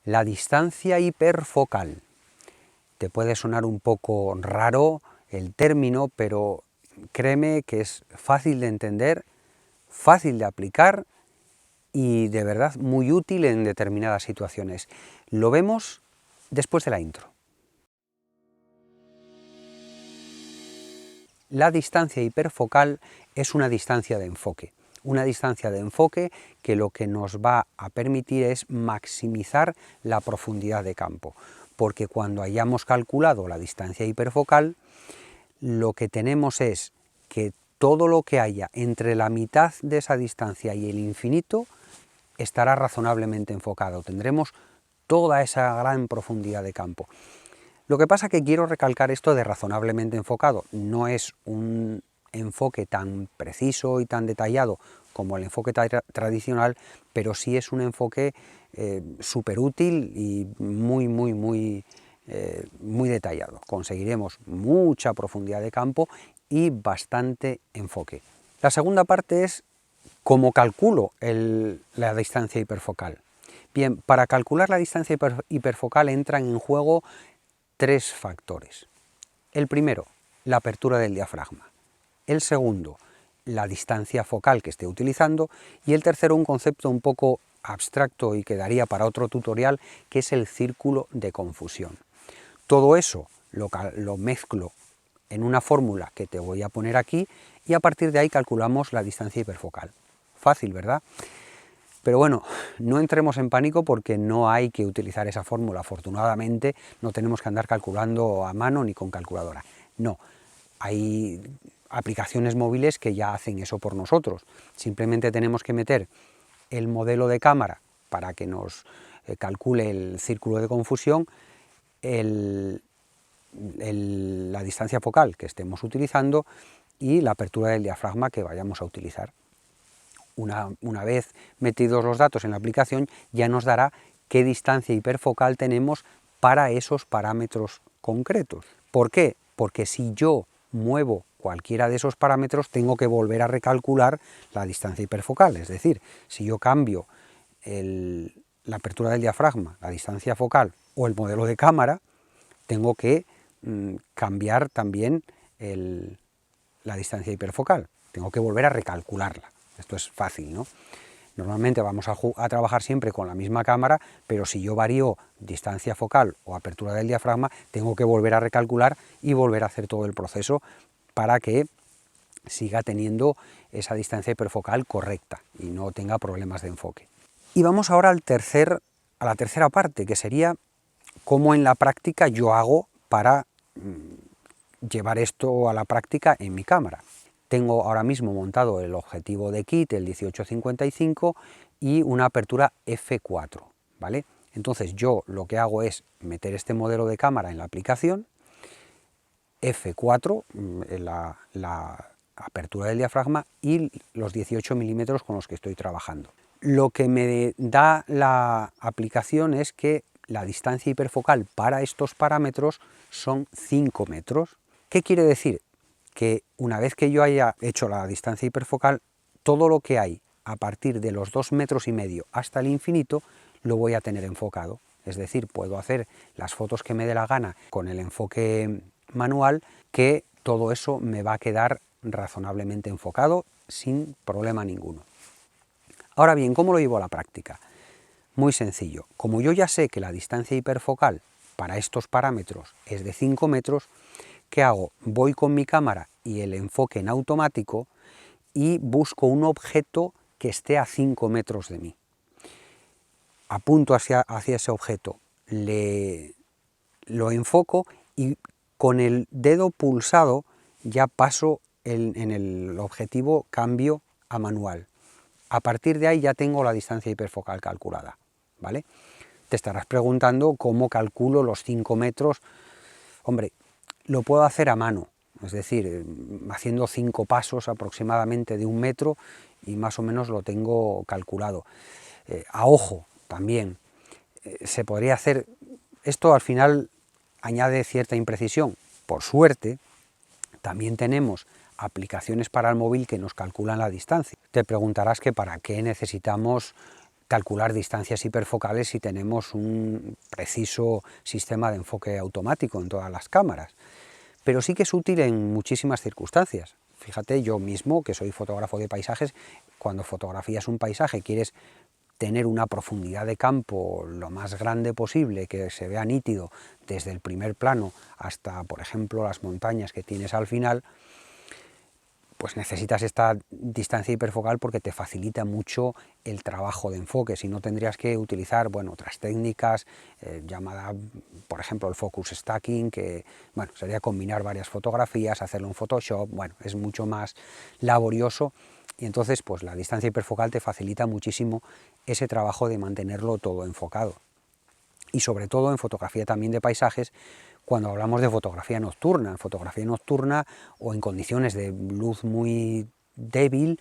La distancia hiperfocal. Te puede sonar un poco raro el término, pero créeme que es fácil de entender, fácil de aplicar y de verdad muy útil en determinadas situaciones. Lo vemos después de la intro. La distancia hiperfocal es una distancia de enfoque. Una distancia de enfoque que lo que nos va a permitir es maximizar la profundidad de campo, porque cuando hayamos calculado la distancia hiperfocal, lo que tenemos es que todo lo que haya entre la mitad de esa distancia y el infinito estará razonablemente enfocado. Tendremos toda esa gran profundidad de campo. Lo que pasa es que quiero recalcar esto de razonablemente enfocado. No es un enfoque tan preciso y tan detallado como el enfoque tradicional, pero sí es un enfoque súper útil y muy detallado. Conseguiremos mucha profundidad de campo y bastante enfoque. La segunda parte es cómo calculo la distancia hiperfocal. Bien, para calcular la distancia hiperfocal entran en juego tres factores. El primero, la apertura del diafragma. El segundo, la distancia focal que esté utilizando. Y el tercero, un concepto un poco abstracto y quedaría para otro tutorial, que es el círculo de confusión. Todo eso lo mezclo en una fórmula que te voy a poner aquí y a partir de ahí calculamos la distancia hiperfocal. Fácil, ¿verdad? Pero bueno, no entremos en pánico porque no hay que utilizar esa fórmula. Afortunadamente no tenemos que andar calculando a mano ni con calculadora. No, hay aplicaciones móviles que ya hacen eso por nosotros. Simplemente tenemos que meter el modelo de cámara para que nos calcule el círculo de confusión, la distancia focal que estemos utilizando y la apertura del diafragma que vayamos a utilizar. Una vez metidos los datos en la aplicación, ya nos dará qué distancia hiperfocal tenemos para esos parámetros concretos. ¿Por qué? Porque si yo muevo cualquiera de esos parámetros, tengo que volver a recalcular la distancia hiperfocal. Es decir, si yo cambio la apertura del diafragma, la distancia focal o el modelo de cámara, tengo que cambiar también la distancia hiperfocal. Tengo que volver a recalcularla. Esto es fácil, ¿no? Normalmente vamos a trabajar siempre con la misma cámara, pero si yo varío distancia focal o apertura del diafragma, tengo que volver a recalcular y volver a hacer todo el proceso para que siga teniendo esa distancia hiperfocal correcta y no tenga problemas de enfoque. Y vamos ahora a la tercera parte, que sería cómo en la práctica yo hago para llevar esto a la práctica en mi cámara. Tengo ahora mismo montado el objetivo de kit, el 18-55, y una apertura f4, ¿vale? Entonces yo lo que hago es meter este modelo de cámara en la aplicación, f4, la apertura del diafragma y los 18 milímetros con los que estoy trabajando. Lo que me da la aplicación es que la distancia hiperfocal para estos parámetros son 5 metros. ¿Qué quiere decir? Que una vez que yo haya hecho la distancia hiperfocal, todo lo que hay a partir de los 2,5 metros hasta el infinito lo voy a tener enfocado. Es decir, puedo hacer las fotos que me dé la gana con el enfoque manual, que todo eso me va a quedar razonablemente enfocado sin problema ninguno. Ahora bien, ¿cómo lo llevo a la práctica? Muy sencillo. Como yo ya sé que la distancia hiperfocal para estos parámetros es de 5 metros, ¿qué hago? Voy con mi cámara y el enfoque en automático y busco un objeto que esté a 5 metros de mí. Apunto hacia ese objeto, lo enfoco y con el dedo pulsado ya paso en el objetivo, cambio a manual. A partir de ahí ya tengo la distancia hiperfocal calculada, ¿vale? Te estarás preguntando cómo calculo los 5 metros. Hombre, lo puedo hacer a mano, es decir, haciendo 5 pasos aproximadamente de 1 metro y más o menos lo tengo calculado. A ojo también. Se podría hacer, esto al final añade cierta imprecisión. Por suerte, también tenemos aplicaciones para el móvil que nos calculan la distancia. Te preguntarás que para qué necesitamos calcular distancias hiperfocales si tenemos un preciso sistema de enfoque automático en todas las cámaras, pero sí que es útil en muchísimas circunstancias. Fíjate, yo mismo, que soy fotógrafo de paisajes, cuando fotografías un paisaje quieres tener una profundidad de campo lo más grande posible, que se vea nítido desde el primer plano hasta, por ejemplo, las montañas que tienes al final, pues necesitas esta distancia hiperfocal porque te facilita mucho el trabajo de enfoque. Si no, tendrías que utilizar, bueno, otras técnicas, llamada, por ejemplo, el focus stacking, que, bueno, sería combinar varias fotografías, hacerlo en Photoshop, bueno, es mucho más laborioso, y entonces, pues la distancia hiperfocal te facilita muchísimo ese trabajo de mantenerlo todo enfocado. Y sobre todo en fotografía también de paisajes, cuando hablamos de fotografía nocturna. En fotografía nocturna o en condiciones de luz muy débil,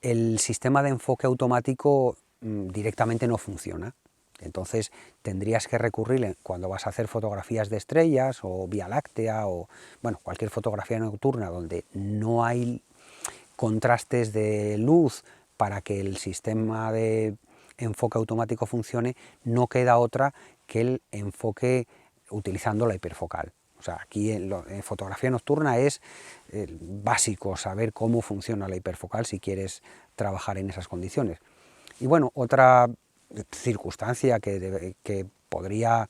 el sistema de enfoque automático directamente no funciona. Entonces tendrías que recurrir, cuando vas a hacer fotografías de estrellas o Vía Láctea o, bueno, cualquier fotografía nocturna donde no hay contrastes de luz para que el sistema de enfoque automático funcione, no queda otra que el enfoque utilizando la hiperfocal. O sea, aquí en fotografía nocturna es básico saber cómo funciona la hiperfocal si quieres trabajar en esas condiciones. Y bueno, otra circunstancia que podría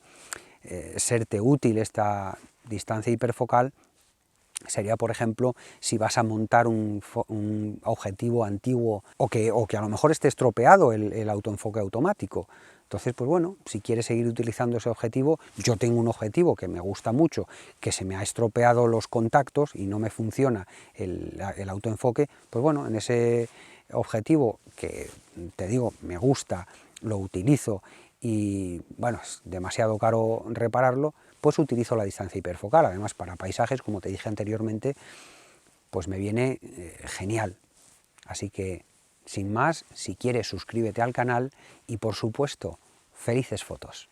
serte útil esta distancia hiperfocal sería, por ejemplo, si vas a montar un objetivo antiguo o que a lo mejor esté estropeado el autoenfoque automático. Entonces, pues bueno, si quieres seguir utilizando ese objetivo, yo tengo un objetivo que me gusta mucho, que se me ha estropeado los contactos y no me funciona el autoenfoque, pues bueno, en ese objetivo que, te digo, me gusta, lo utilizo y, bueno, es demasiado caro repararlo, pues utilizo la distancia hiperfocal. Además, para paisajes, como te dije anteriormente, pues me viene genial. Así que, sin más, si quieres, suscríbete al canal y, por supuesto, felices fotos.